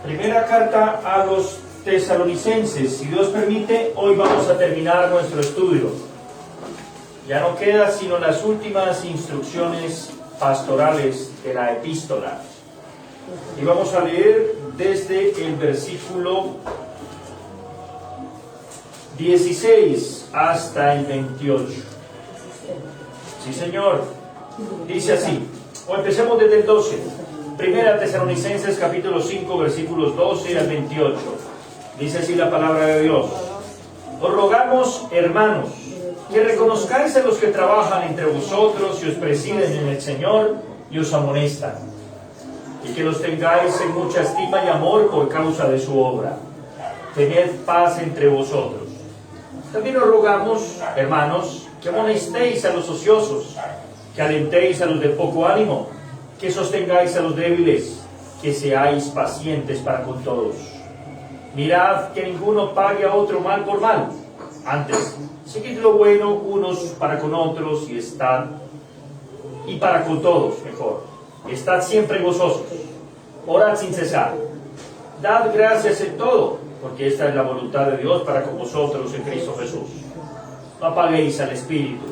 Primera carta a los tesalonicenses. Si Dios permite, hoy vamos a terminar nuestro estudio. Ya no queda sino las últimas instrucciones pastorales de la epístola. Y vamos a leer desde el versículo 16 hasta el 28. Sí, Señor. Dice así. O empecemos desde el 12. Primera Tesalonicenses capítulo 5 versículos 12 al 28. Dice así la palabra de Dios. Os rogamos, hermanos, que reconozcáis a los que trabajan entre vosotros y os presiden en el Señor y os amonestan, y que los tengáis en mucha estima y amor por causa de su obra. Tened paz entre vosotros. También os rogamos, hermanos, que amonestéis a los ociosos, que alentéis a los de poco ánimo, que sostengáis a los débiles, que seáis pacientes para con todos. Mirad que ninguno pague a otro mal por mal. Antes, seguid lo bueno unos para con otros y para con todos, mejor. Estad siempre gozosos. Orad sin cesar. Dad gracias en todo, porque esta es la voluntad de Dios para con vosotros en Cristo Jesús. No apaguéis al Espíritu.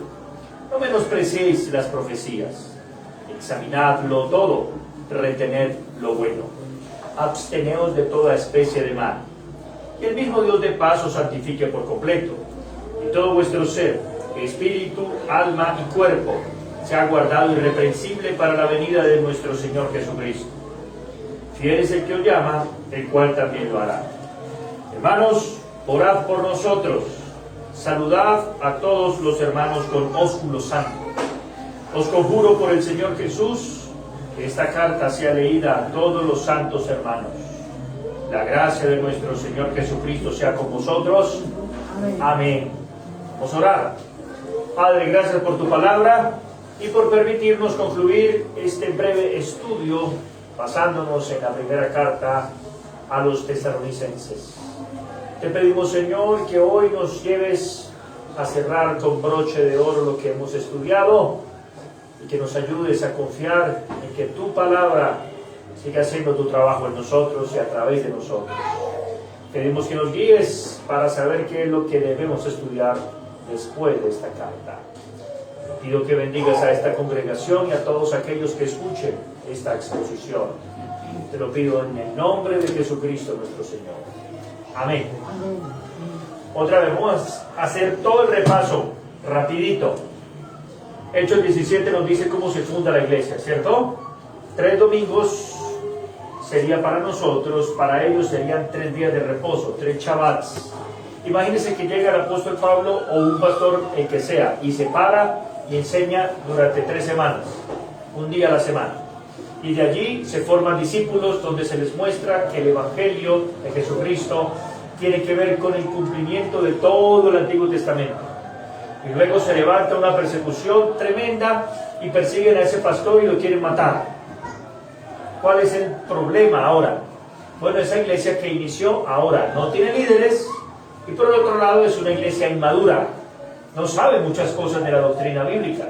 No menospreciéis las profecías. Examinadlo todo, retened lo bueno. Absteneos de toda especie de mal. Y el mismo Dios de paz os santifique por completo. Y todo vuestro ser, espíritu, alma y cuerpo, sea guardado irreprensible para la venida de nuestro Señor Jesucristo. Fiel es el que os llama, el cual también lo hará. Hermanos, orad por nosotros. Saludad a todos los hermanos con ósculo santo. Os conjuro por el Señor Jesús que esta carta sea leída a todos los santos hermanos. La gracia de nuestro Señor Jesucristo sea con vosotros. Amén. Vamos a orar. Padre, gracias por tu palabra y por permitirnos concluir este breve estudio basándonos en la primera carta a los tesalonicenses. Te pedimos, Señor, que hoy nos lleves a cerrar con broche de oro lo que hemos estudiado y que nos ayudes a confiar en que tu palabra siga haciendo tu trabajo en nosotros y a través de nosotros. Pedimos que nos guíes para saber qué es lo que debemos estudiar después de esta carta. Pido que bendigas a esta congregación y a todos aquellos que escuchen esta exposición. Te lo pido en el nombre de Jesucristo nuestro Señor. Amén. Otra vez vamos a hacer todo el repaso rapidito. Hechos 17 nos dice cómo se funda la iglesia, ¿cierto? 3 domingos sería para nosotros, para ellos serían 3 días de reposo, 3 Shabbats. Imagínense que llega el apóstol Pablo o un pastor, el que sea, y se para y enseña durante 3 semanas, un día a la semana. Y de allí se forman discípulos donde se les muestra que el Evangelio de Jesucristo tiene que ver con el cumplimiento de todo el Antiguo Testamento. Y luego se levanta una persecución tremenda y persiguen a ese pastor y lo quieren matar. ¿Cuál es el problema ahora? Bueno, esa iglesia que inició ahora no tiene líderes y por el otro lado es una iglesia inmadura. No sabe muchas cosas de la doctrina bíblica.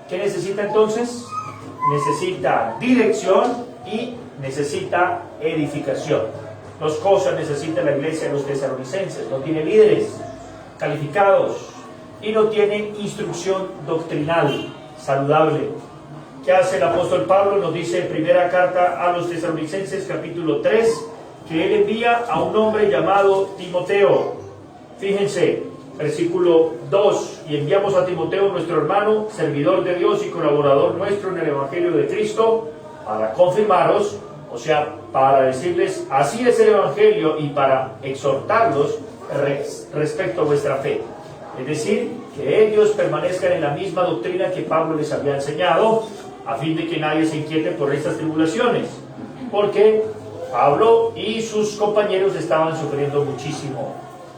¿Qué necesita entonces? Necesita dirección y necesita edificación. 2 cosas necesita la iglesia de los tesalonicenses. No tiene líderes calificados y no tiene instrucción doctrinal saludable. ¿Qué hace el apóstol Pablo? Nos dice en primera carta a los tesalonicenses capítulo 3 que él envía a un hombre llamado Timoteo. Fíjense, versículo 2, y enviamos a Timoteo, nuestro hermano, servidor de Dios y colaborador nuestro en el Evangelio de Cristo, para confirmaros, o sea, para decirles, así es el Evangelio, y para exhortarlos respecto a vuestra fe. Es decir, que ellos permanezcan en la misma doctrina que Pablo les había enseñado, a fin de que nadie se inquiete por estas tribulaciones, porque Pablo y sus compañeros estaban sufriendo muchísimo.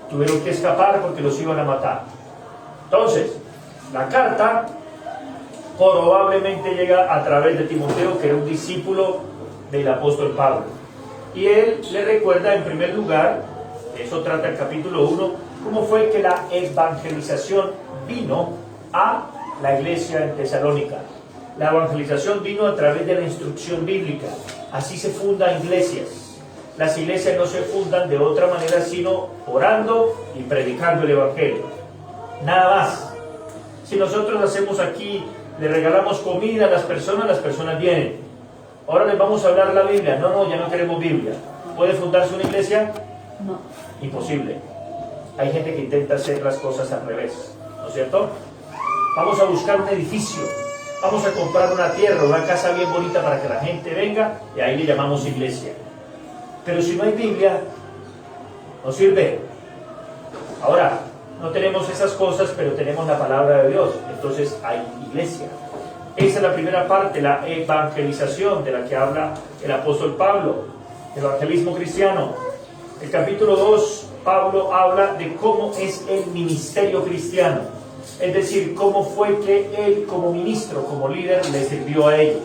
Tuvieron que escapar porque los iban a matar. Entonces, la carta probablemente llega a través de Timoteo, que era un discípulo del apóstol Pablo. Y él le recuerda en primer lugar, eso trata el capítulo 1, cómo fue que la evangelización vino a la iglesia en Tesalónica. La evangelización vino a través de la instrucción bíblica. Así se fundan iglesias. Las iglesias no se fundan de otra manera sino orando y predicando el Evangelio. Nada más. Si nosotros hacemos aquí, le regalamos comida a las personas vienen. Ahora les vamos a hablar la Biblia. No, ya no queremos Biblia. ¿Puede fundarse una iglesia? No. Imposible. Hay gente que intenta hacer las cosas al revés, ¿no es cierto? Vamos a buscar un edificio, vamos a comprar una tierra, una casa bien bonita para que la gente venga y ahí le llamamos iglesia. Pero si no hay Biblia, no sirve. Ahora, no tenemos esas cosas, pero tenemos la palabra de Dios, entonces hay iglesia. Esa es la primera parte, la evangelización de la que habla el apóstol Pablo, evangelismo cristiano. El capítulo 2, Pablo habla de cómo es el ministerio cristiano, es decir, cómo fue que él como ministro, como líder, le sirvió a ellos.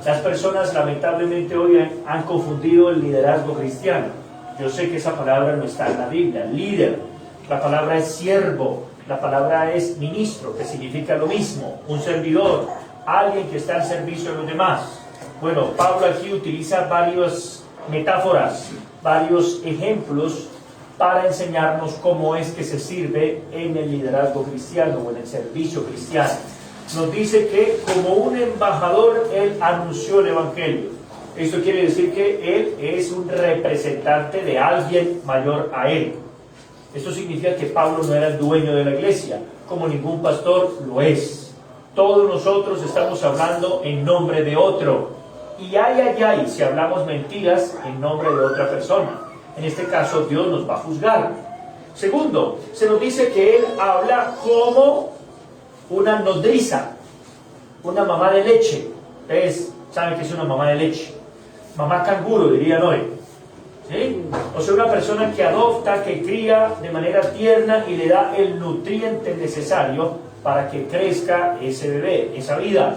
Las personas lamentablemente hoy han confundido el liderazgo cristiano. Yo sé que esa palabra no está en la Biblia, líder. La palabra es siervo, la palabra es ministro, que significa lo mismo, un servidor, alguien que está al servicio de los demás. Bueno, Pablo aquí utiliza varias metáforas, varios ejemplos para enseñarnos cómo es que se sirve en el liderazgo cristiano o en el servicio cristiano. Nos dice que como un embajador él anunció el Evangelio. Esto quiere decir que él es un representante de alguien mayor a él. Esto significa que Pablo no era el dueño de la iglesia, como ningún pastor lo es. Todos nosotros estamos hablando en nombre de otro. Y ay, si hablamos mentiras en nombre de otra persona. En este caso, Dios nos va a juzgar. Segundo, se nos dice que Él habla como una nodriza, una mamá de leche. Ustedes saben que es una mamá de leche. Mamá canguro, dirían hoy. ¿Sí? O sea, una persona que adopta, que cría de manera tierna y le da el nutriente necesario para que crezca ese bebé, esa vida.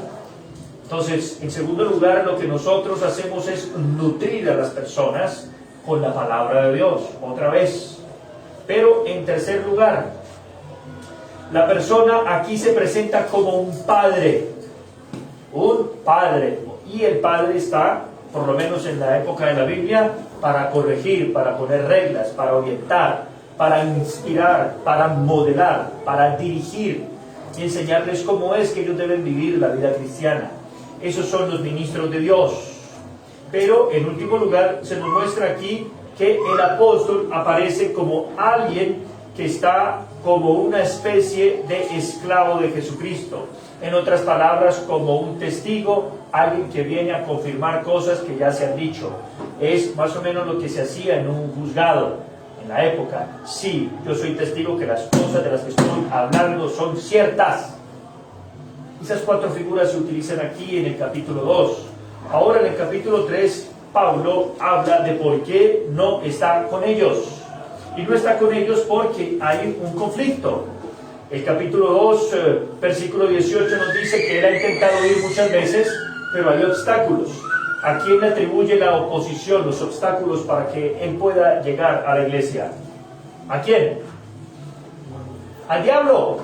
Entonces, en segundo lugar, lo que nosotros hacemos es nutrir a las personas con la palabra de Dios, otra vez. Pero en tercer lugar, la persona aquí se presenta como un padre, y el padre está, por lo menos en la época de la Biblia, para corregir, para poner reglas, para orientar, para inspirar, para modelar, para dirigir y enseñarles cómo es que ellos deben vivir la vida cristiana. Esos son los ministros de Dios. Pero en último lugar se nos muestra aquí que el apóstol aparece como alguien que está como una especie de esclavo de Jesucristo. En otras palabras, como un testigo, alguien que viene a confirmar cosas que ya se han dicho. Es más o menos lo que se hacía en un juzgado en la época. Sí, yo soy testigo que las cosas de las que estoy hablando son ciertas. Esas cuatro figuras se utilizan aquí en el capítulo 2. Ahora en el capítulo 3, Pablo habla de por qué no está con ellos. Y no está con ellos porque hay un conflicto. El capítulo 2, versículo 18 nos dice que él ha intentado ir muchas veces, pero hay obstáculos. ¿A quién le atribuye la oposición, los obstáculos para que él pueda llegar a la iglesia? ¿A quién? Al diablo.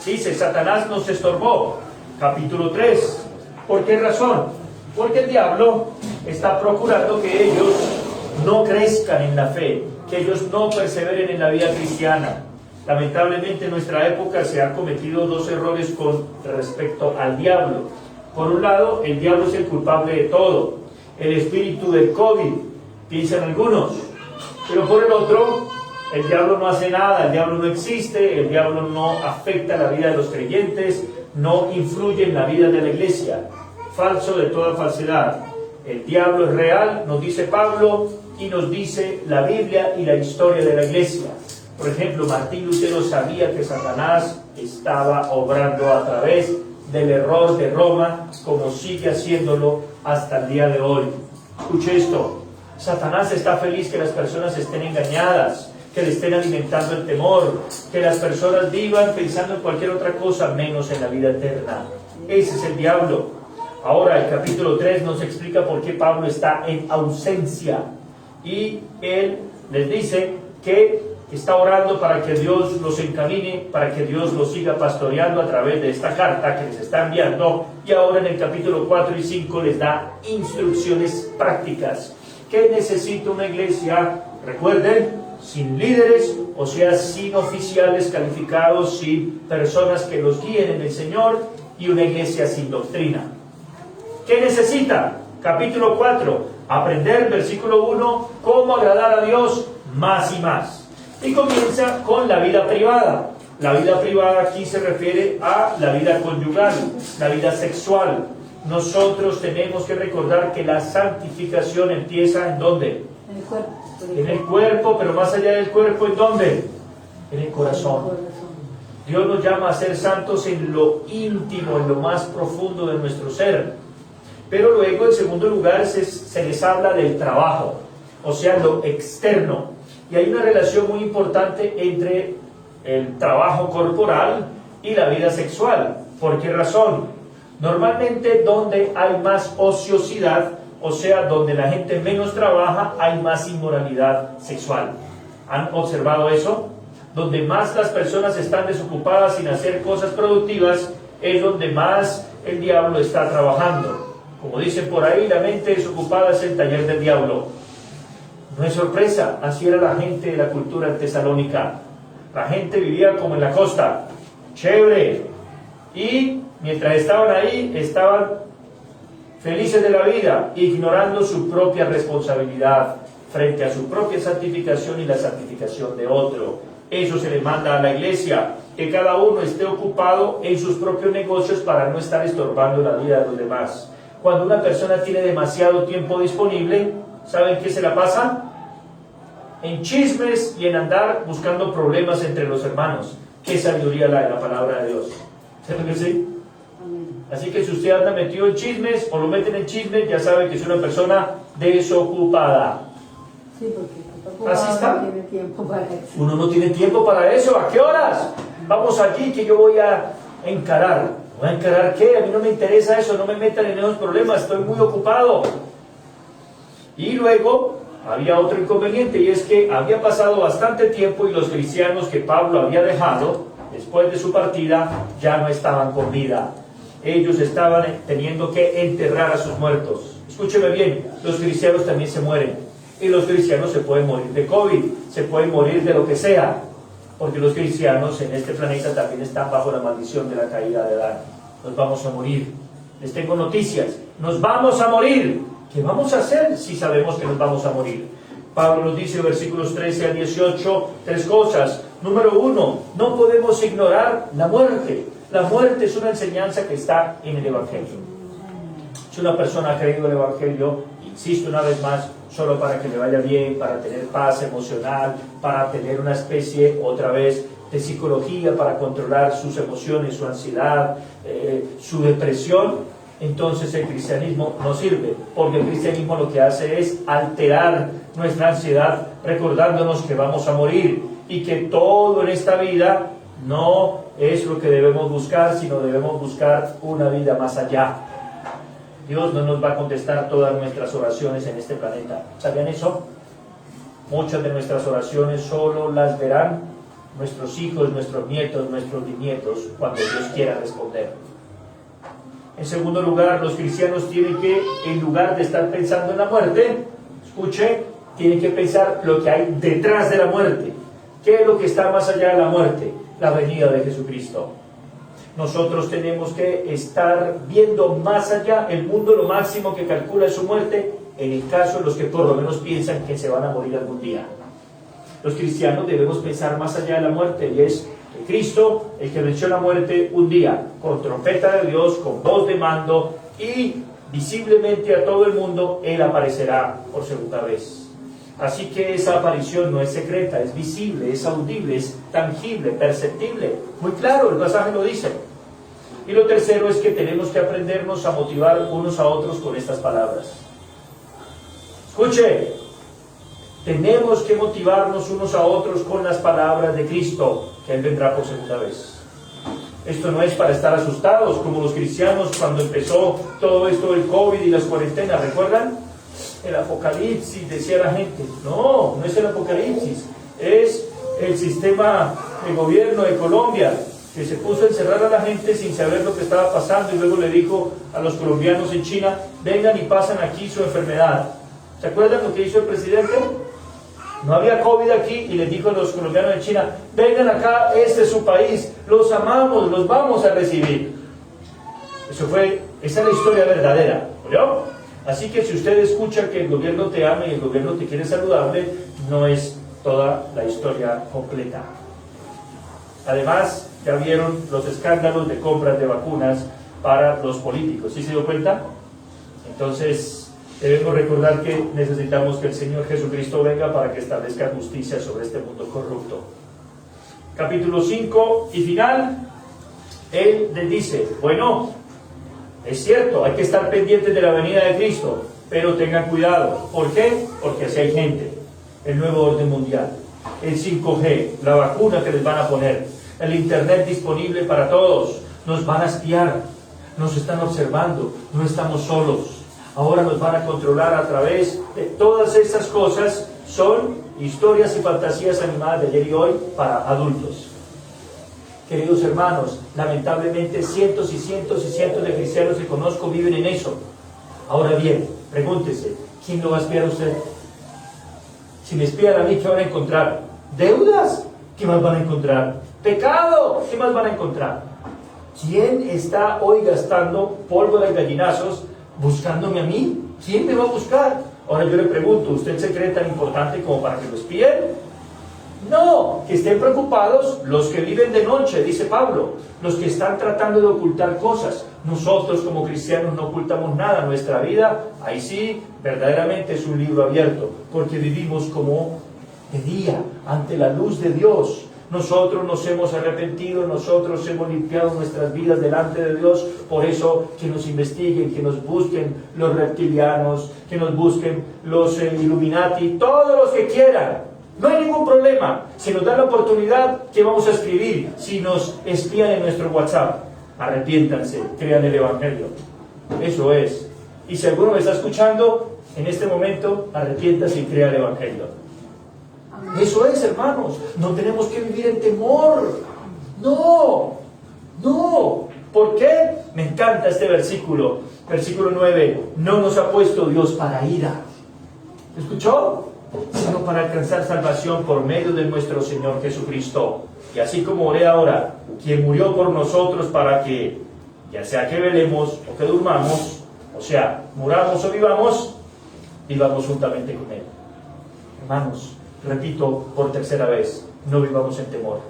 Dice, Satanás nos estorbó. Capítulo 3. ¿Por qué razón? Porque el diablo está procurando que ellos no crezcan en la fe, que ellos no perseveren en la vida cristiana. Lamentablemente en nuestra época se han cometido dos errores con respecto al diablo. Por un lado, el diablo es el culpable de todo, el espíritu del COVID, piensan algunos. Pero por el otro, el diablo no hace nada, el diablo no existe, el diablo no afecta la vida de los creyentes, no influye en la vida de la iglesia. Falso de toda falsedad. El diablo es real, nos dice Pablo, y nos dice la Biblia y la historia de la iglesia. Por ejemplo, Martín Lutero sabía que Satanás estaba obrando a través del error de Roma, como sigue haciéndolo hasta el día de hoy. Escuche esto, Satanás está feliz que las personas estén engañadas, que le estén alimentando el temor, que las personas vivan pensando en cualquier otra cosa menos en la vida eterna. Ese es el diablo. Ahora el capítulo 3 nos explica por qué Pablo está en ausencia. Y él les dice que está orando para que Dios los encamine, para que Dios los siga pastoreando a través de esta carta que les está enviando. Y ahora en el capítulo 4 y 5 les da instrucciones prácticas. ¿Qué necesita una iglesia? Recuerden, sin líderes, o sea, sin oficiales calificados, sin personas que los guíen en el Señor, y una iglesia sin doctrina. ¿Qué necesita? Capítulo 4, aprender, versículo 1, cómo agradar a Dios más y más. Y comienza con la vida privada. La vida privada aquí se refiere a la vida conyugal, la vida sexual. Nosotros tenemos que recordar que la santificación empieza ¿en dónde? En el cuerpo. En el cuerpo, pero más allá del cuerpo, ¿en dónde? En el corazón. Dios nos llama a ser santos en lo íntimo, en lo más profundo de nuestro ser. Pero luego, en segundo lugar, se les habla del trabajo, o sea, lo externo. Y hay una relación muy importante entre el trabajo corporal y la vida sexual. ¿Por qué razón? Normalmente donde hay más ociosidad, o sea, donde la gente menos trabaja, hay más inmoralidad sexual. ¿Han observado eso? Donde más las personas están desocupadas sin hacer cosas productivas, es donde más el diablo está trabajando. Como dicen por ahí, la mente desocupada es el taller del diablo. No es sorpresa, así era la gente de la cultura en Tesalónica. La gente vivía como en la costa, chévere, y mientras estaban ahí, estaban felices de la vida, ignorando su propia responsabilidad frente a su propia santificación y la santificación de otro. Eso se le manda a la iglesia, que cada uno esté ocupado en sus propios negocios para no estar estorbando la vida de los demás. Cuando una persona tiene demasiado tiempo disponible, ¿saben qué se la pasa? En chismes y en andar buscando problemas entre los hermanos. Qué sabiduría la de la palabra de Dios. ¿Saben que sí? Así que si usted anda metido en chismes o lo meten en chismes, ya sabe que es una persona desocupada. Sí, porque así está. No tiene tiempo para eso. Uno no tiene tiempo para eso. ¿A qué horas? Vamos aquí que yo voy a encarar. ¿Voy a encarar qué? A mí no me interesa eso, no me metan en esos problemas, estoy muy ocupado. Y luego había otro inconveniente, y es que había pasado bastante tiempo y los cristianos que Pablo había dejado después de su partida ya no estaban con vida. Ellos estaban teniendo que enterrar a sus muertos. Escúcheme bien, los cristianos también se mueren. Y los cristianos se pueden morir de COVID, se pueden morir de lo que sea, porque los cristianos en este planeta también están bajo la maldición de la caída de Adán. Nos vamos a morir. Les tengo noticias, nos vamos a morir. ¿Qué vamos a hacer si sabemos que nos vamos a morir? Pablo nos dice en versículos 13 al 18 tres cosas. Número 1, no podemos ignorar la muerte. La muerte es una enseñanza que está en el Evangelio. Si una persona ha creído el Evangelio, insisto una vez más, solo para que le vaya bien, para tener paz emocional, para tener una especie, otra vez, de psicología, para controlar sus emociones, su ansiedad, su depresión, entonces el cristianismo no sirve, porque el cristianismo lo que hace es alterar nuestra ansiedad, recordándonos que vamos a morir y que todo en esta vida no es lo que debemos buscar, sino debemos buscar una vida más allá. Dios no nos va a contestar todas nuestras oraciones en este planeta. ¿Sabían eso? Muchas de nuestras oraciones solo las verán nuestros hijos, nuestros nietos, nuestros bisnietos, cuando Dios quiera responder. En segundo lugar, los cristianos tienen que, en lugar de estar pensando en la muerte, escuche, tienen que pensar lo que hay detrás de la muerte. ¿Qué es lo que está más allá de la muerte? La venida de Jesucristo. Nosotros tenemos que estar viendo más allá. El mundo lo máximo que calcula es su muerte, en el caso de los que por lo menos piensan que se van a morir algún día. Los cristianos debemos pensar más allá de la muerte, y es que Cristo, el que venció la muerte un día, con trompeta de Dios, con voz de mando, y visiblemente a todo el mundo, Él aparecerá por segunda vez. Así que esa aparición no es secreta, es visible, es audible, es tangible, perceptible. Muy claro, el pasaje lo dice. Y lo tercero es que tenemos que aprendernos a motivar unos a otros con estas palabras. Escuche, tenemos que motivarnos unos a otros con las palabras de Cristo, que Él vendrá por segunda vez. Esto no es para estar asustados, como los cristianos cuando empezó todo esto del COVID y las cuarentenas, ¿recuerdan? El apocalipsis, decía la gente. No, no es el apocalipsis, es el sistema de gobierno de Colombia, que se puso a encerrar a la gente sin saber lo que estaba pasando, y luego le dijo a los colombianos en China: vengan y pasan aquí su enfermedad. ¿Se acuerdan lo que hizo el presidente? No había COVID aquí y les dijo a los colombianos de China, vengan acá, este es su país, los amamos, los vamos a recibir. Esa es la historia verdadera, ¿oyó? Así que si usted escucha que el gobierno te ama y el gobierno te quiere saludable, no es toda la historia completa. Además, ya vieron los escándalos de compras de vacunas para los políticos, ¿sí se dio cuenta? Entonces, debemos recordar que necesitamos que el Señor Jesucristo venga para que establezca justicia sobre este mundo corrupto. Capítulo 5 y final, Él les dice, bueno, es cierto, hay que estar pendientes de la venida de Cristo, pero tengan cuidado. ¿Por qué? Porque así hay gente. El nuevo orden mundial, el 5G, la vacuna que les van a poner, el internet disponible para todos, nos van a espiar, nos están observando, no estamos solos. Ahora nos van a controlar a través de todas estas cosas. Son historias y fantasías animadas de ayer y hoy para adultos. Queridos hermanos, lamentablemente cientos y cientos y cientos de cristianos que conozco viven en eso. Ahora bien, pregúntese, ¿quién lo va a espiar a usted? Si me espían a mí, ¿qué van a encontrar? ¿Deudas? ¿Qué más van a encontrar? ¿Pecado? ¿Qué más van a encontrar? ¿Quién está hoy gastando pólvora y gallinazos buscándome a mí? ¿Quién me va a buscar? Ahora yo le pregunto, ¿usted se cree tan importante como para que lo espíen? No, que estén preocupados los que viven de noche, dice Pablo, los que están tratando de ocultar cosas. Nosotros como cristianos no ocultamos nada. Nuestra vida, ahí sí, verdaderamente es un libro abierto, porque vivimos como de día, ante la luz de Dios. Nosotros nos hemos arrepentido, nosotros hemos limpiado nuestras vidas delante de Dios. Por eso que nos investiguen, que nos busquen los reptilianos, que nos busquen los Illuminati, todos los que quieran. No hay ningún problema. Si nos dan la oportunidad, ¿qué vamos a escribir? Si nos espían en nuestro WhatsApp, arrepiéntanse, crean el Evangelio. Eso es. Y si alguno me está escuchando, en este momento, arrepiéntase y crea el Evangelio. Eso es, hermanos. No tenemos que vivir en temor. No. ¿Por qué? Me encanta este versículo. Versículo 9. No nos ha puesto Dios para ira. ¿Escuchó? Sino para alcanzar salvación por medio de nuestro Señor Jesucristo. Y así como oré ahora, quien murió por nosotros para que, ya sea que velemos o que durmamos, o sea, muramos o vivamos juntamente con Él. Hermanos, repito por tercera vez, no vivamos en temor.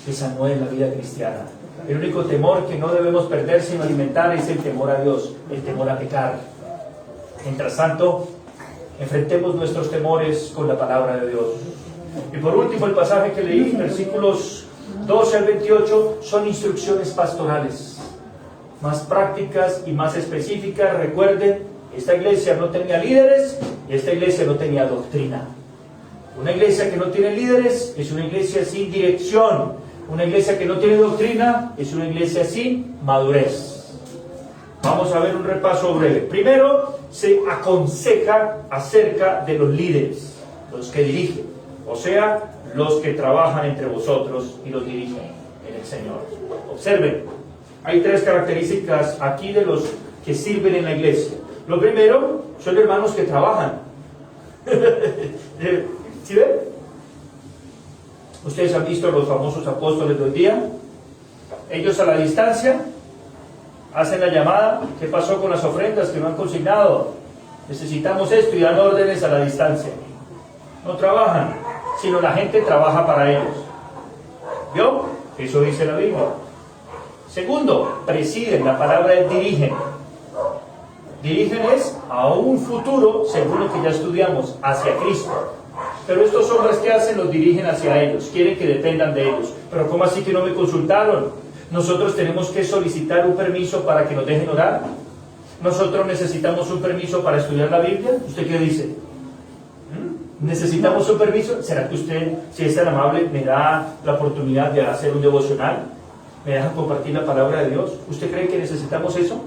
Esa no es la vida cristiana. El único temor que no debemos perder sino alimentar es el temor a Dios, el temor a pecar. Mientras tanto, enfrentemos nuestros temores con la palabra de Dios. Y por último, el pasaje que leí, versículos 12 al 28, son instrucciones pastorales, más prácticas y más específicas. Recuerden, esta iglesia no tenía líderes y esta iglesia no tenía doctrina. Una iglesia que no tiene líderes es una iglesia sin dirección. Una iglesia que no tiene doctrina es una iglesia sin madurez. Vamos a ver un repaso breve. Primero, se aconseja acerca de los líderes, los que dirigen, o sea, los que trabajan entre vosotros y los dirigen en el Señor. Observen, hay tres características aquí de los que sirven en la iglesia. Lo primero, son hermanos que trabajan. ¿Sí ven? Ustedes han visto los famosos apóstoles de hoy día. Ellos a la distancia hacen la llamada. ¿Qué pasó con las ofrendas que no han consignado? Necesitamos esto, y dan órdenes a la distancia. No trabajan, sino la gente trabaja para ellos. ¿Vio? Eso dice la Biblia. Segundo, presiden. La palabra es dirigen. Dirigen es a un futuro, según lo que ya estudiamos, hacia Cristo. Pero estos hombres que hacen los dirigen hacia ellos, quieren que dependan de ellos. Pero ¿cómo así que no me consultaron? Nosotros tenemos que solicitar un permiso para que nos dejen orar. Nosotros necesitamos un permiso para estudiar la Biblia. ¿Usted qué dice? ¿Necesitamos un permiso? ¿Será que usted, si es tan amable, me da la oportunidad de hacer un devocional? ¿Me deja compartir la palabra de Dios? ¿Usted cree que necesitamos eso?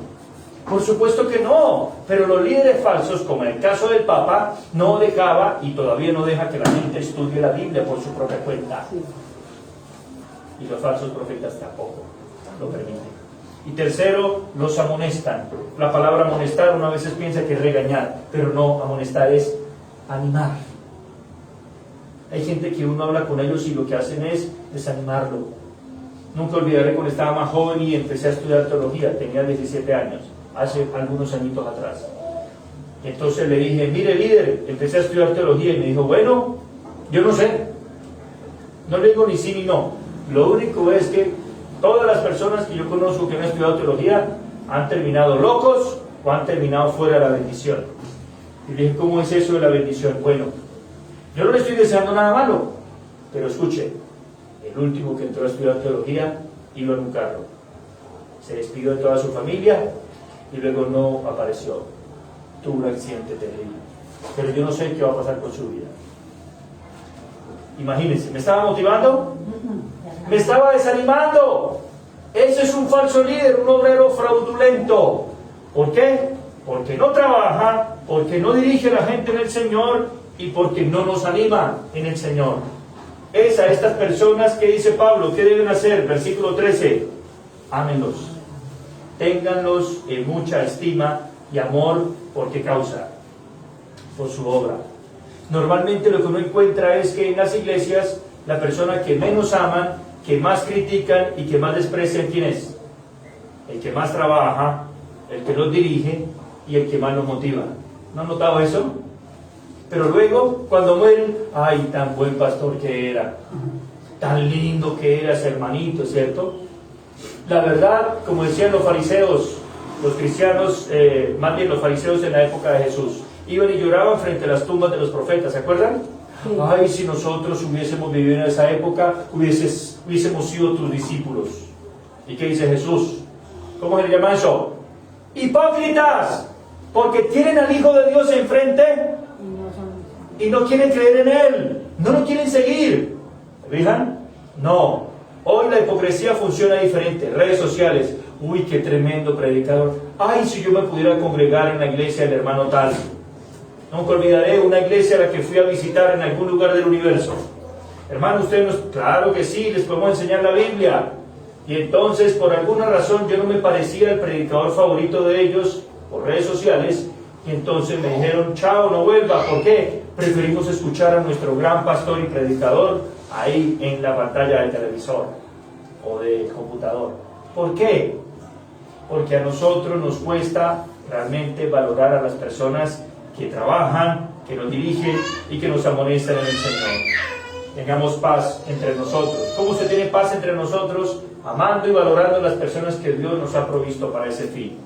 Por supuesto que no, pero los líderes falsos, como en el caso del Papa, no dejaba y todavía no deja que la gente estudie la Biblia por su propia cuenta. Y los falsos profetas tampoco lo permiten. Y tercero, los amonestan. La palabra amonestar uno a veces piensa que es regañar, pero no, amonestar es animar. Hay gente que uno habla con ellos y lo que hacen es desanimarlo. Nunca olvidaré cuando estaba más joven y empecé a estudiar teología, tenía 17 años, hace algunos añitos atrás. Entonces le dije, mire líder, empecé a estudiar teología, y me dijo, bueno, yo no sé, no le digo ni sí ni no, lo único es que todas las personas que yo conozco que han estudiado teología han terminado locos o han terminado fuera de la bendición. Y le dije, ¿cómo es eso de la bendición? Bueno, yo no le estoy deseando nada malo, pero escuche, el último que entró a estudiar teología iba en un carro, se despidió de toda su familia y luego no apareció, tuvo un accidente terrible, pero yo no sé qué va a pasar con su vida. Imagínense, ¿me estaba motivando? Me estaba desanimando. Ese es un falso líder, un obrero fraudulento. ¿Por qué? Porque no trabaja, porque no dirige a la gente en el Señor y porque no nos anima en el Señor. Es a estas personas que dice Pablo, ¿qué deben hacer? Versículo 13, ámenlos, ténganlos en mucha estima y amor. ¿Por qué causa? Por su obra. Normalmente lo que uno encuentra es que en las iglesias la persona que menos aman, que más critican y que más desprecian, ¿quién es? El que más trabaja, el que los dirige y el que más los motiva. ¿No han notado eso? Pero luego, cuando mueren, ¡ay, tan buen pastor que era! Tan lindo que era ese hermanito, ¿cierto? La verdad, como decían los fariseos, los cristianos, más bien los fariseos en la época de Jesús, iban y lloraban frente a las tumbas de los profetas, ¿se acuerdan? Sí. Ay, si nosotros hubiésemos vivido en esa época, hubiésemos sido tus discípulos. ¿Y qué dice Jesús? ¿Cómo se le llama eso? ¡Hipócritas! Porque tienen al Hijo de Dios enfrente y no quieren creer en Él, no lo quieren seguir. ¿Se fijan? No. Hoy la hipocresía funciona diferente. Redes sociales. Uy, qué tremendo predicador. Ay, si yo me pudiera congregar en la iglesia del hermano tal. Nunca olvidaré una iglesia a la que fui a visitar en algún lugar del universo. Hermano, ustedes nos... Claro que sí, les podemos enseñar la Biblia. Y entonces, por alguna razón, yo no me parecía el predicador favorito de ellos por redes sociales. Y entonces me dijeron, chao, no vuelva. ¿Por qué? Preferimos escuchar a nuestro gran pastor y predicador ahí en la pantalla del televisor o del computador. ¿Por qué? Porque a nosotros nos cuesta realmente valorar a las personas que trabajan, que nos dirigen y que nos amonestan en el Señor. Tengamos paz entre nosotros. ¿Cómo se tiene paz entre nosotros? Amando y valorando a las personas que Dios nos ha provisto para ese fin.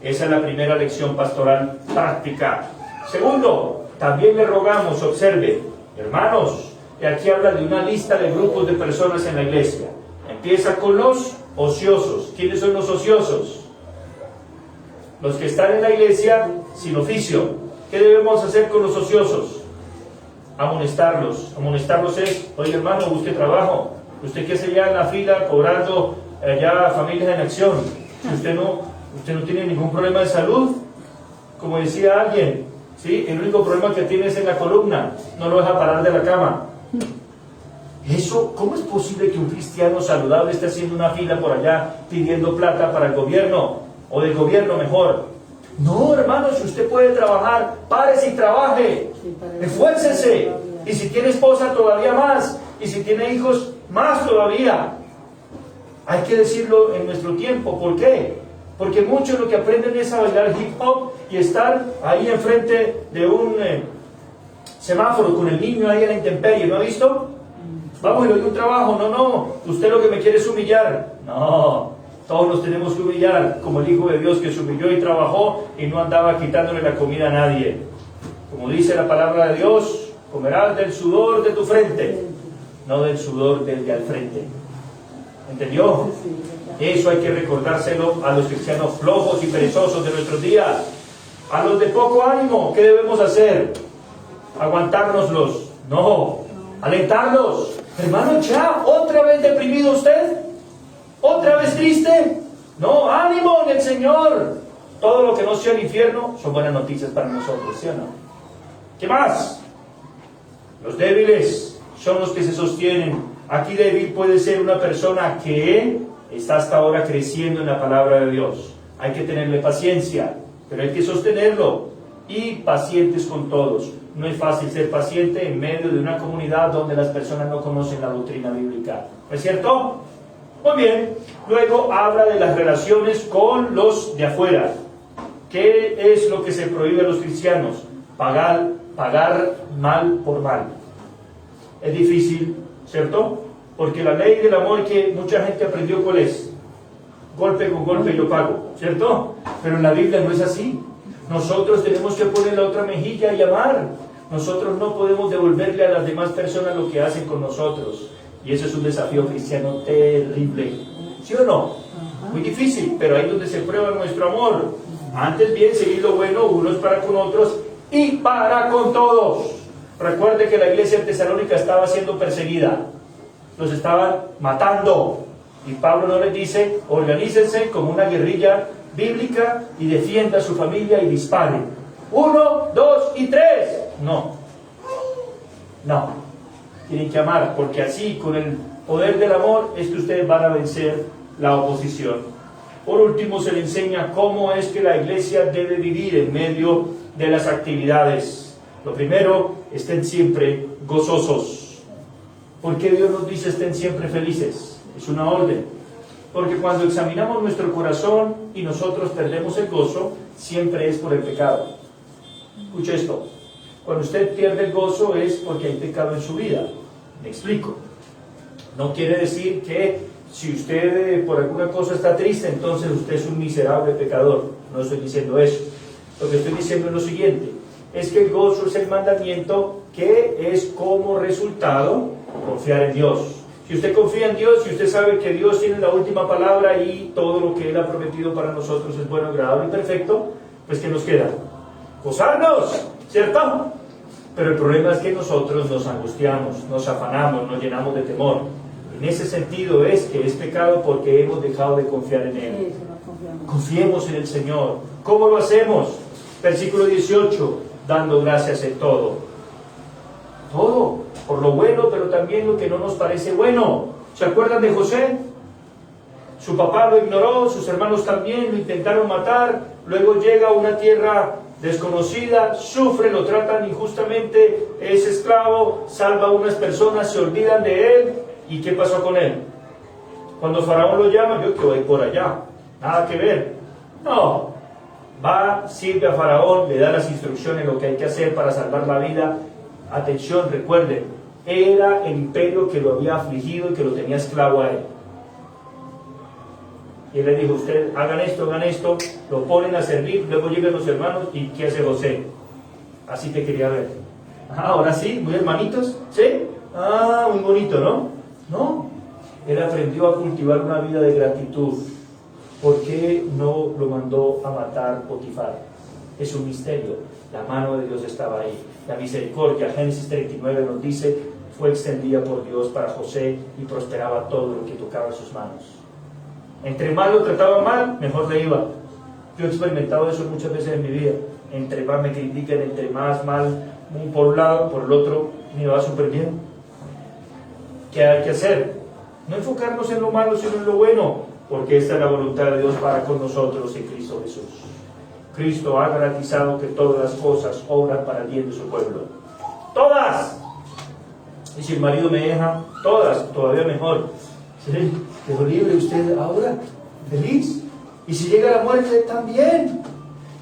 Esa es la primera lección pastoral práctica. Segundo, también le rogamos, observe, hermanos, y aquí habla de una lista de grupos de personas en la iglesia. Empieza con los ociosos. ¿Quiénes son los ociosos? Los que están en la iglesia sin oficio. ¿Qué debemos hacer con los ociosos? Amonestarlos. Amonestarlos es, oye hermano, busque trabajo. Usted que se ya en la fila cobrando allá Familias en Acción. Si usted no tiene ningún problema de salud, como decía alguien, ¿sí? El único problema que tiene es en la columna, no lo deja parar de la cama. Eso, ¿cómo es posible que un cristiano saludable esté haciendo una fila por allá pidiendo plata para el gobierno, o del gobierno mejor? No, hermano, si usted puede trabajar, párese y trabaje, esfuércese, y si tiene esposa todavía más, y si tiene hijos más todavía. Hay que decirlo en nuestro tiempo. ¿Por qué? Porque muchos lo que aprenden es a bailar hip hop y estar ahí enfrente de un semáforo con el niño ahí a la intemperie. ¿No ha visto? Vamos, le doy un trabajo. No, usted lo que me quiere es humillar. No, todos nos tenemos que humillar, como el Hijo de Dios que se humilló y trabajó y no andaba quitándole la comida a nadie. Como dice la palabra de Dios, comerás del sudor de tu frente, no del sudor del de al frente. ¿Entendió? Eso hay que recordárselo a los cristianos flojos y perezosos de nuestros días. A los de poco ánimo, ¿qué debemos hacer? ¿Aguantárnoslos? No. ¿Alentarlos? Hermano, ya, ¿otra vez deprimido usted? ¿Otra vez triste? No, ánimo en el Señor. Todo lo que no sea el infierno son buenas noticias para nosotros, ¿sí o no? ¿Qué más? Los débiles son los que se sostienen. Aquí débil puede ser una persona que está hasta ahora creciendo en la palabra de Dios. Hay que tenerle paciencia, pero hay que sostenerlo y pacientes con todos. No es fácil ser paciente en medio de una comunidad donde las personas no conocen la doctrina bíblica. ¿No es cierto? Muy bien. Luego habla de las relaciones con los de afuera. ¿Qué es lo que se prohíbe a los cristianos? Pagar mal por mal. Es difícil, ¿cierto? Porque la ley del amor que mucha gente aprendió, ¿cuál es? Golpe con golpe yo pago, ¿cierto? Pero en la Biblia no es así. Nosotros tenemos que poner la otra mejilla y amar. Nosotros no podemos devolverle a las demás personas lo que hacen con nosotros. Y eso es un desafío cristiano terrible. ¿Sí o no? Muy difícil, pero ahí es donde se prueba nuestro amor. Antes bien, seguir lo bueno unos para con otros y para con todos. Recuerde que la iglesia en Tesalónica estaba siendo perseguida. Los estaban matando. Y Pablo no les dice, organícense como una guerrilla bíblica y defienda a su familia y disparen. 1, 2 y 3. No. Tienen que amar, porque así, con el poder del amor, es que ustedes van a vencer la oposición. Por último, se le enseña cómo es que la iglesia debe vivir en medio de las actividades. Lo primero, estén siempre gozosos. ¿Por qué Dios nos dice estén siempre felices? Es una orden. Porque cuando examinamos nuestro corazón y nosotros perdemos el gozo, siempre es por el pecado. Escuche esto. Cuando usted pierde el gozo es porque hay pecado en su vida. Me explico. No quiere decir que si usted por alguna cosa está triste, entonces usted es un miserable pecador. No estoy diciendo eso. Lo que estoy diciendo es lo siguiente. Es que el gozo es el mandamiento que es como resultado confiar en Dios. Si usted confía en Dios, si usted sabe que Dios tiene la última palabra y todo lo que Él ha prometido para nosotros es bueno, agradable y perfecto, pues ¿qué nos queda? Gozarnos, ¿cierto? Pero el problema es que nosotros nos angustiamos, nos afanamos, nos llenamos de temor. En ese sentido es que es pecado porque hemos dejado de confiar en Él. Confiemos en el Señor. ¿Cómo lo hacemos? Versículo 18, dando gracias en todo. Todo, por lo bueno, pero también lo que no nos parece bueno. ¿Se acuerdan de José? Su papá lo ignoró, sus hermanos también lo intentaron matar, luego llega a una tierra desconocida, sufre, lo tratan injustamente, es esclavo, salva a unas personas, se olvidan de él. ¿Y qué pasó con él? Cuando Faraón lo llama, yo que voy por allá, nada que ver. No, va, sirve a Faraón, le da las instrucciones, lo que hay que hacer para salvar la vida. Atención, recuerden, era el imperio que lo había afligido y que lo tenía esclavo a él. Y él le dijo, ustedes hagan esto, lo ponen a servir, luego llegan los hermanos, ¿y qué hace José? Así te quería ver. Ahora sí, muy hermanitos, ¿sí? Muy bonito, ¿no? No, él aprendió a cultivar una vida de gratitud. ¿Por qué no lo mandó a matar Potifar? Es un misterio, la mano de Dios estaba ahí. La misericordia, Génesis 39 nos dice, fue extendida por Dios para José y prosperaba todo lo que tocaba en sus manos. Entre más lo trataba mal, mejor le iba. Yo he experimentado eso muchas veces en mi vida. Entre más me critican, entre más mal, por un lado, por el otro, me va súper bien. ¿Qué hay que hacer? No enfocarnos en lo malo, sino en lo bueno, porque esta es la voluntad de Dios para con nosotros en Cristo Jesús. Cristo ha garantizado que todas las cosas obran para el bien de su pueblo. ¡Todas! Y si el marido me deja, todas, todavía mejor. ¿Sí? Quedó libre usted ahora, feliz. Y si llega la muerte, también.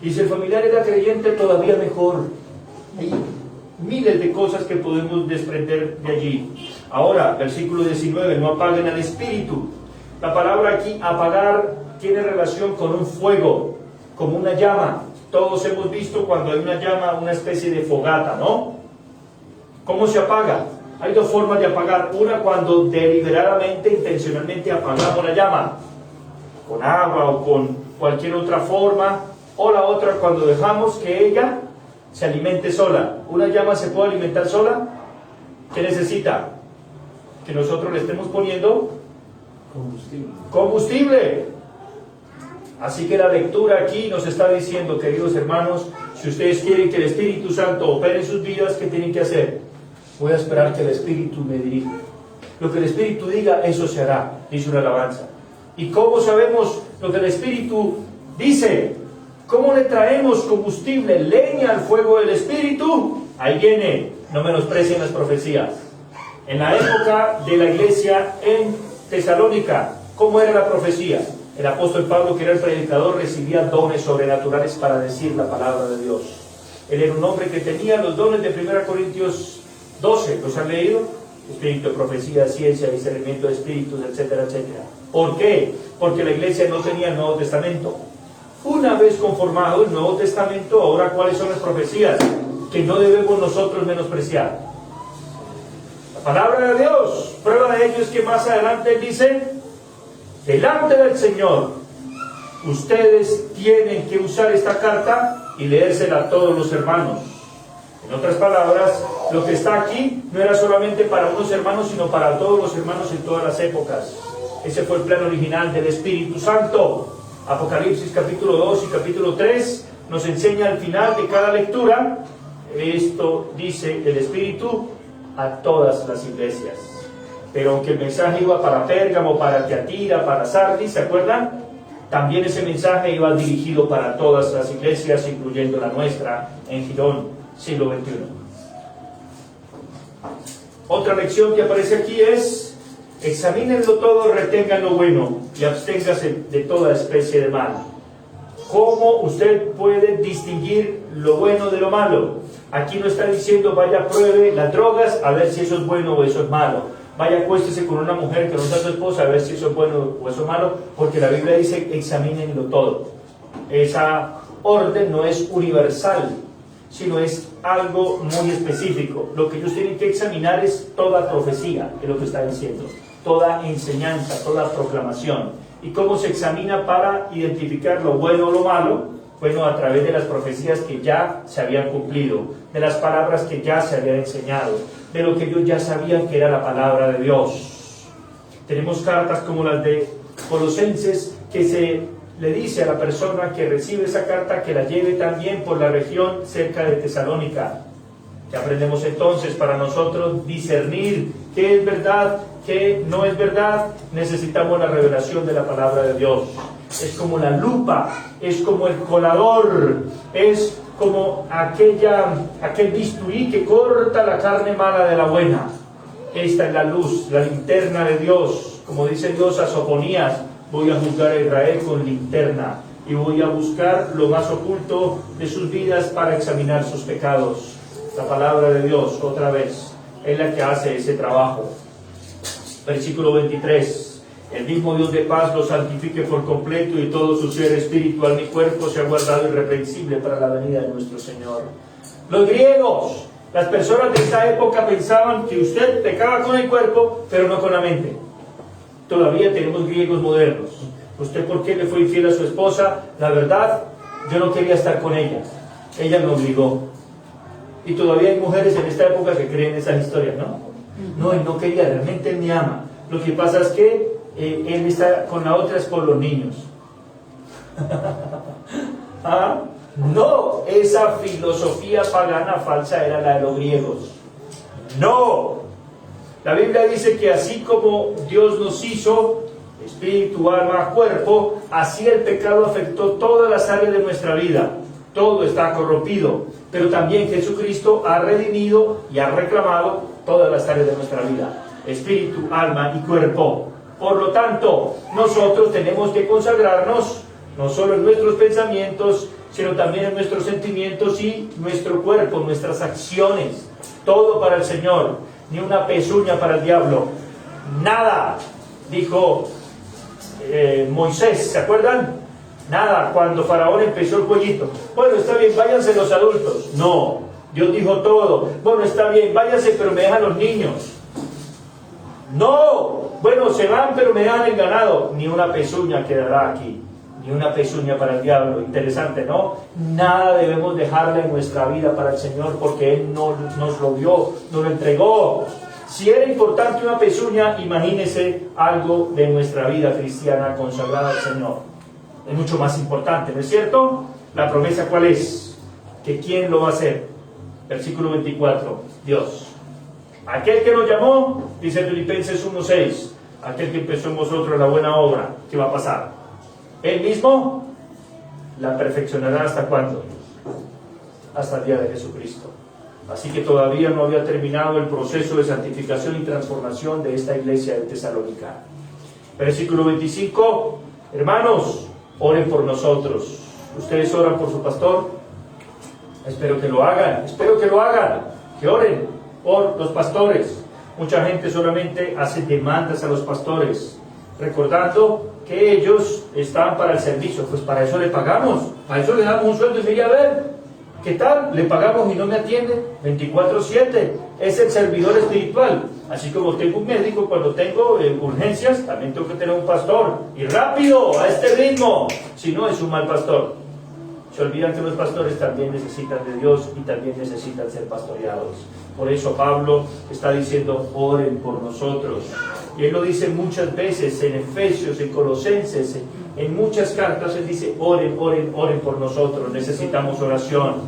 Y si el familiar era creyente, todavía mejor. Hay miles de cosas que podemos desprender de allí. Ahora, versículo 19, no apaguen al espíritu. La palabra aquí, apagar, tiene relación con un fuego, como una llama. Todos hemos visto cuando hay una llama, una especie de fogata, ¿no? ¿Cómo se apaga? Hay dos formas de apagar. Una, cuando deliberadamente, intencionalmente apagamos la llama, con agua o con cualquier otra forma. O la otra, cuando dejamos que ella se alimente sola. ¿Una llama se puede alimentar sola? ¿Qué necesita? Que nosotros le estemos poniendo combustible. Así que la lectura aquí nos está diciendo, queridos hermanos, si ustedes quieren que el Espíritu Santo opere en sus vidas, ¿qué tienen que hacer? Voy a esperar que el Espíritu me dirija. Lo que el Espíritu diga, eso se hará, dice una alabanza. ¿Y cómo sabemos lo que el Espíritu dice? ¿Cómo le traemos combustible, leña al fuego del Espíritu? Ahí viene, no menosprecien las profecías. En la época de la iglesia en Tesalónica, ¿cómo era la profecía? El apóstol Pablo, que era el predicador, recibía dones sobrenaturales para decir la palabra de Dios. Él era un hombre que tenía los dones de 1 Corintios 12, ¿los han leído? Espíritu de profecía, ciencia, discernimiento de espíritus, etcétera, etcétera. ¿Por qué? Porque la iglesia no tenía el Nuevo Testamento. Una vez conformado el Nuevo Testamento, ahora ¿cuáles son las profecías que no debemos nosotros menospreciar? La palabra de Dios. Prueba de ello es que más adelante él dice: delante del Señor, ustedes tienen que usar esta carta y leérsela a todos los hermanos. En otras palabras, lo que está aquí no era solamente para unos hermanos, sino para todos los hermanos en todas las épocas. Ese fue el plan original del Espíritu Santo. Apocalipsis capítulo 2 y capítulo 3 nos enseña al final de cada lectura, esto dice el Espíritu a todas las iglesias. Pero aunque el mensaje iba para Pérgamo, para Tiatira, para Sardis, ¿se acuerdan? También ese mensaje iba dirigido para todas las iglesias, incluyendo la nuestra, en Girón, siglo XXI. Otra lección que aparece aquí es: examínenlo todo, retengan lo bueno y absténgase de toda especie de mal. ¿Cómo usted puede distinguir lo bueno de lo malo? Aquí no está diciendo vaya pruebe las drogas a ver si eso es bueno o eso es malo. Vaya acuéstese con una mujer que no sea su esposa a ver si eso es bueno o eso es malo, porque la Biblia dice examínenlo todo. Esa orden no es universal, sino es algo muy específico. Lo que ellos tienen que examinar es toda profecía, es lo que está diciendo, toda enseñanza, toda proclamación. ¿Y cómo se examina para identificar lo bueno o lo malo? Bueno, a través de las profecías que ya se habían cumplido, de las palabras que ya se habían enseñado, de lo que ellos ya sabían que era la palabra de Dios. Tenemos cartas como las de Colosenses, que se le dice a la persona que recibe esa carta que la lleve también por la región cerca de Tesalónica. ¿Qué aprendemos entonces? Para nosotros discernir qué es verdad, qué no es verdad, necesitamos la revelación de la palabra de Dios. Es como la lupa, es como el colador, es como aquel bisturí que corta la carne mala de la buena. Esta es la luz, la linterna de Dios. Como dice Dios a Sofonías: voy a juzgar a Israel con linterna y voy a buscar lo más oculto de sus vidas para examinar sus pecados. La palabra de Dios, otra vez, es la que hace ese trabajo. Versículo 23. El mismo Dios de paz los santifique por completo y todo su ser espiritual y cuerpo sea guardado irreprensible para la venida de nuestro Señor. Los griegos, las personas de esta época pensaban que usted pecaba con el cuerpo, pero no con la mente. Todavía tenemos griegos modernos. ¿Usted por qué le fue infiel a su esposa? La verdad, yo no quería estar con ella. Ella me obligó. Y todavía hay mujeres en esta época que creen esas historias, ¿no? No, él no quería, realmente él me ama. Lo que pasa es que él está con la otra es por los niños. ¿Ah? No, esa filosofía pagana falsa era la de los griegos. No. La Biblia dice que así como Dios nos hizo espíritu, alma, cuerpo, así el pecado afectó todas las áreas de nuestra vida. Todo está corrompido, pero también Jesucristo ha redimido y ha reclamado todas las áreas de nuestra vida: espíritu, alma y cuerpo. Por lo tanto, nosotros tenemos que consagrarnos no solo en nuestros pensamientos, sino también en nuestros sentimientos y nuestro cuerpo, nuestras acciones. Todo para el Señor, ni una pezuña para el diablo. Nada, dijo Moisés, ¿se acuerdan? Nada, cuando Faraón empezó el jueguito. Bueno, está bien, váyanse los adultos. No, Dios dijo todo. Bueno, está bien, váyanse, pero me dejan los niños. No, bueno, se van, pero me dejan el ganado. Ni una pezuña quedará aquí, ni una pezuña para el diablo. Interesante, ¿no? Nada debemos dejarle en nuestra vida para el Señor, porque Él no nos lo dio, nos lo entregó. Si era importante una pezuña, imagínese algo de nuestra vida cristiana consagrada al Señor. Es mucho más importante, ¿no es cierto? La promesa, ¿cuál es? Que ¿quién lo va a hacer? Versículo 24, Dios. Aquel que nos llamó, dice Filipenses 1:6, aquel que empezó en vosotros la buena obra, ¿qué va a pasar? Él mismo la perfeccionará. ¿Hasta cuándo? Hasta el día de Jesucristo. Así que todavía no había terminado el proceso de santificación y transformación de esta iglesia de Tesalónica. Versículo 25, hermanos, oren por nosotros. ¿Ustedes oran por su pastor? Espero que lo hagan, que oren por los pastores. Mucha gente solamente hace demandas a los pastores, recordando que ellos están para el servicio. Pues para eso le pagamos, para eso le damos un sueldo. Y mire, a ver, ¿qué tal? Le pagamos y no me atiende 24/7. Es el servidor espiritual. Así como tengo un médico, cuando tengo urgencias, también tengo que tener un pastor. Y rápido, a este ritmo. Si no, es un mal pastor. Se olvidan que los pastores también necesitan de Dios y también necesitan ser pastoreados. Por eso Pablo está diciendo, oren por nosotros. Y él lo dice muchas veces en Efesios, en Colosenses, en muchas cartas. Él dice, oren, oren, oren por nosotros. Necesitamos oración.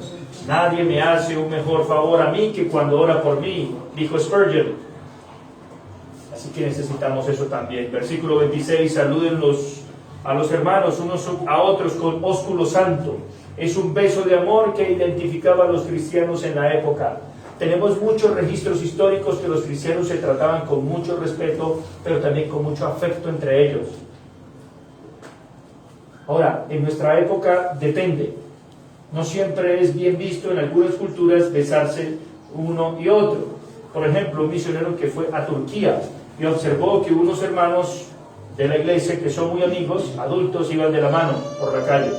Nadie me hace un mejor favor a mí que cuando ora por mí, dijo Spurgeon. Así que necesitamos eso también. Versículo 26, saluden a los hermanos unos a otros con ósculo santo. Es un beso de amor que identificaba a los cristianos en la época. Tenemos muchos registros históricos que los cristianos se trataban con mucho respeto, pero también con mucho afecto entre ellos. Ahora, en nuestra época depende. No siempre es bien visto en algunas culturas besarse uno y otro. Por ejemplo, un misionero que fue a Turquía y observó que unos hermanos de la iglesia que son muy amigos, adultos, iban de la mano por la calle.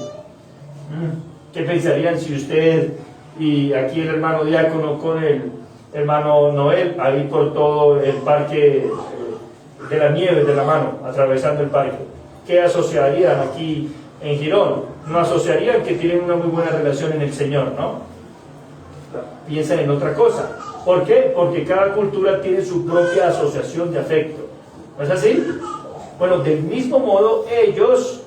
¿Qué pensarían si usted y aquí el hermano diácono con el hermano Noel, ahí por todo el parque de la nieve de la mano, atravesando el parque? ¿Qué asociarían aquí en Girón? No asociarían que tienen una muy buena relación en el Señor, ¿no? Piensan en otra cosa. ¿Por qué? Porque cada cultura tiene su propia asociación de afecto. ¿No es así? Bueno, del mismo modo, ellos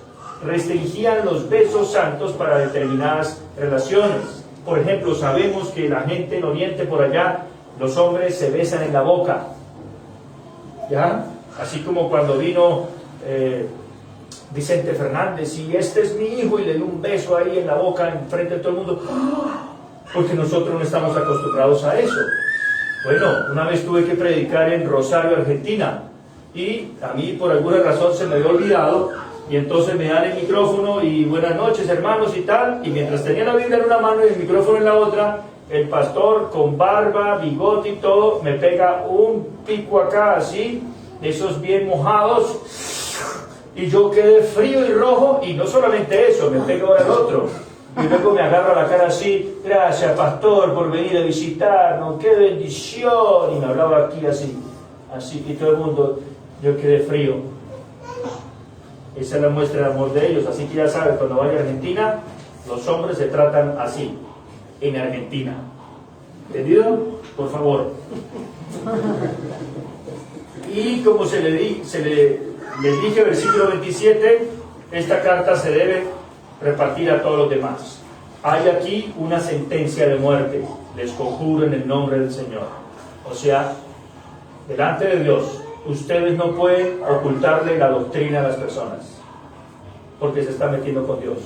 restringían los besos santos para determinadas relaciones. Por ejemplo, sabemos que la gente en Oriente, por allá, los hombres se besan en la boca. ¿Ya? Así como cuando vino Vicente Fernández y este es mi hijo y le dio un beso ahí en la boca en frente de todo el mundo. Porque nosotros no estamos acostumbrados a eso. Bueno, una vez tuve que predicar en Rosario, Argentina, y a mí por alguna razón se me había olvidado, y entonces me dan el micrófono y buenas noches hermanos y tal, y mientras tenía la Biblia en una mano y el micrófono en la otra, el pastor con barba, bigote y todo, me pega un pico acá así, de esos bien mojados, y yo quedé frío y rojo, y no solamente eso, me pega ahora el otro, y luego me agarra la cara así, gracias pastor por venir a visitarnos, qué bendición, y me hablaba aquí así, y todo el mundo, yo quedé frío. Esa es la muestra de amor de ellos. Así que ya sabes, cuando vaya a Argentina, los hombres se tratan así, en Argentina. ¿Entendido? Por favor. Y como les dije, versículo 27, esta carta se debe repartir a todos los demás. Hay aquí una sentencia de muerte. Les conjuro en el nombre del Señor. O sea, delante de Dios, ustedes no pueden ocultarle la doctrina a las personas, porque se está metiendo con Dios.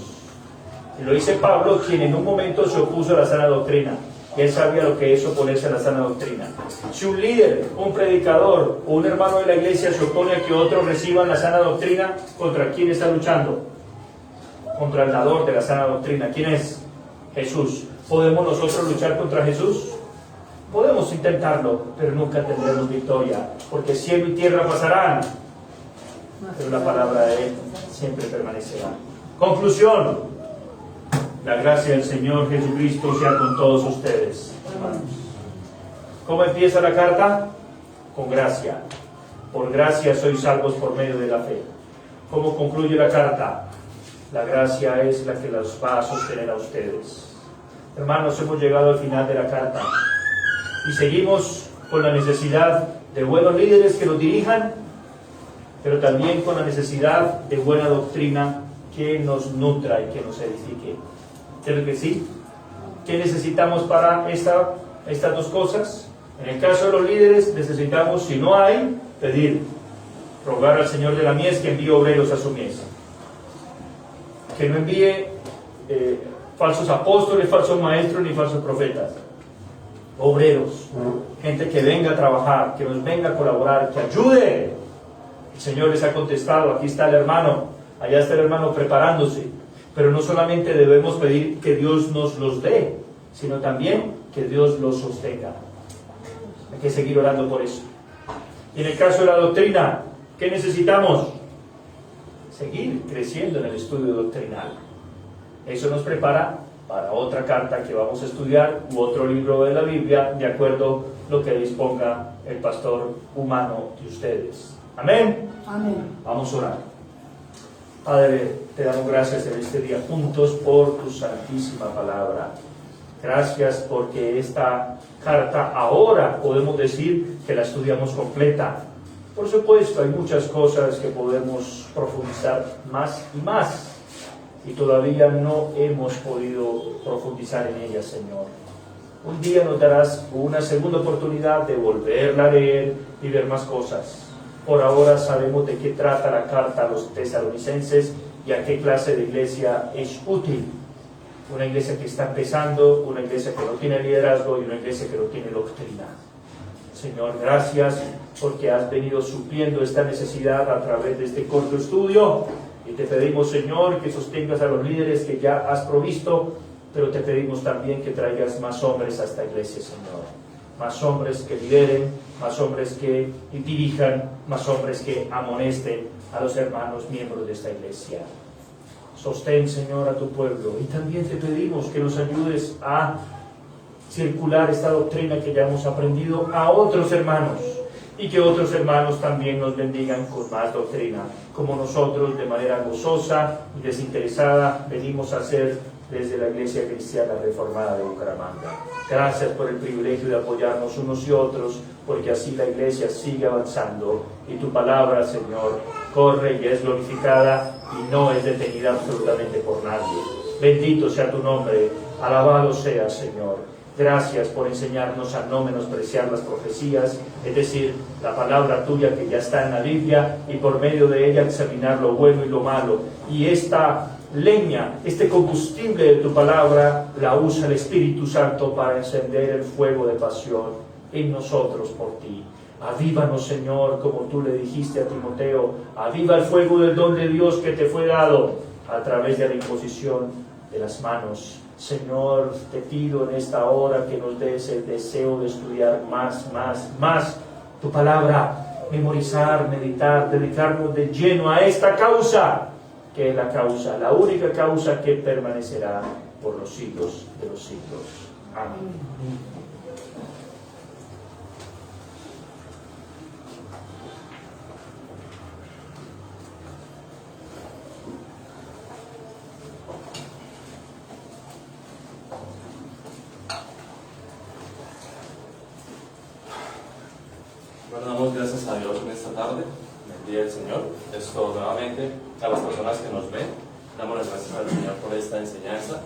Y lo dice Pablo, quien en un momento se opuso a la sana doctrina. Y él sabía lo que es oponerse a la sana doctrina. Si un líder, un predicador o un hermano de la iglesia se opone a que otros reciban la sana doctrina, ¿contra quién está luchando? Contra el dador de la sana doctrina. ¿Quién es? Jesús. ¿Podemos nosotros luchar contra Jesús? Podemos intentarlo, pero nunca tendremos victoria, porque cielo y tierra pasarán, pero la palabra de Él siempre permanecerá. Conclusión: la gracia del Señor Jesucristo sea con todos ustedes, hermanos. ¿Cómo empieza la carta? Con gracia. Por gracia sois salvos por medio de la fe. ¿Cómo concluye la carta? La gracia es la que los va a sostener a ustedes. Hermanos, hemos llegado al final de la carta. Y seguimos con la necesidad de buenos líderes que nos dirijan, pero también con la necesidad de buena doctrina que nos nutra y que nos edifique. ¿Creo que sí? ¿Qué necesitamos para estas dos cosas? En el caso de los líderes necesitamos, si no hay, pedir. rogar al Señor de la mies que envíe obreros a su mies. Que no envíe falsos apóstoles, falsos maestros ni falsos profetas. Obreros, gente que venga a trabajar, que nos venga a colaborar, que ayude. El Señor les ha contestado, aquí está el hermano, allá está el hermano preparándose. Pero no solamente debemos pedir que Dios nos los dé, sino también que Dios los sostenga. Hay que seguir orando por eso. Y en el caso de la doctrina, ¿qué necesitamos? Seguir creciendo en el estudio doctrinal. Eso nos prepara para otra carta que vamos a estudiar u otro libro de la Biblia, de acuerdo a lo que disponga el pastor humano de ustedes. Amén. Amén. Vamos a orar. Padre, te damos gracias en este día juntos por tu santísima palabra. Gracias porque esta carta ahora podemos decir que la estudiamos completa. Por supuesto, hay muchas cosas que podemos profundizar más y más, y todavía no hemos podido profundizar en ellas, Señor. Un día nos darás una segunda oportunidad de volverla a leer y ver más cosas. Por ahora sabemos de qué trata la carta a los tesalonicenses y a qué clase de iglesia es útil. Una iglesia que está empezando, una iglesia que no tiene liderazgo y una iglesia que no tiene doctrina. Señor, gracias porque has venido supliendo esta necesidad a través de este corto estudio. Y te pedimos, Señor, que sostengas a los líderes que ya has provisto, pero te pedimos también que traigas más hombres a esta iglesia, Señor. Más hombres que lideren, más hombres que dirijan, más hombres que amonesten a los hermanos miembros de esta iglesia. Sostén, Señor, a tu pueblo. Y también te pedimos que nos ayudes a circular esta doctrina que ya hemos aprendido a otros hermanos, y que otros hermanos también nos bendigan con más doctrina, como nosotros de manera gozosa y desinteresada venimos a hacer desde la Iglesia Cristiana Reformada de Bucaramanga. Gracias por el privilegio de apoyarnos unos y otros, porque así la Iglesia sigue avanzando y tu palabra, Señor, corre y es glorificada y no es detenida absolutamente por nadie. Bendito sea tu nombre, alabado sea, Señor. Gracias por enseñarnos a no menospreciar las profecías, es decir, la palabra tuya que ya está en la Biblia, y por medio de ella examinar lo bueno y lo malo. Y esta leña, este combustible de tu palabra, la usa el Espíritu Santo para encender el fuego de pasión en nosotros por ti. Avívanos, Señor, como tú le dijiste a Timoteo, aviva el fuego del don de Dios que te fue dado a través de la imposición de las manos. Señor, te pido en esta hora que nos des el deseo de estudiar más tu palabra, memorizar, meditar, dedicarnos de lleno a esta causa, que es la única causa que permanecerá por los siglos de los siglos. Amén. Bueno, damos gracias a Dios en esta tarde, en el día del Señor. Esto nuevamente a las personas que nos ven, damos las gracias al Señor por esta enseñanza.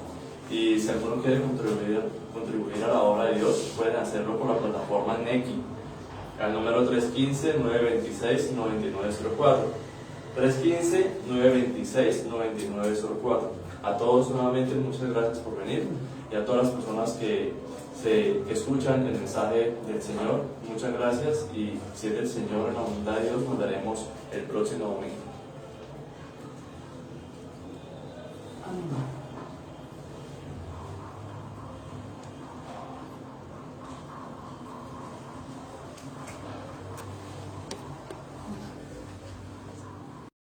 Y si alguno quiere contribuir a la obra de Dios, pueden hacerlo por la plataforma Nequi, al número 315-926-9904. 315-926-9904. A todos nuevamente muchas gracias por venir, y a todas las personas que escuchan el mensaje del Señor, muchas gracias, y si es del Señor, en la voluntad de Dios, nos veremos el próximo domingo.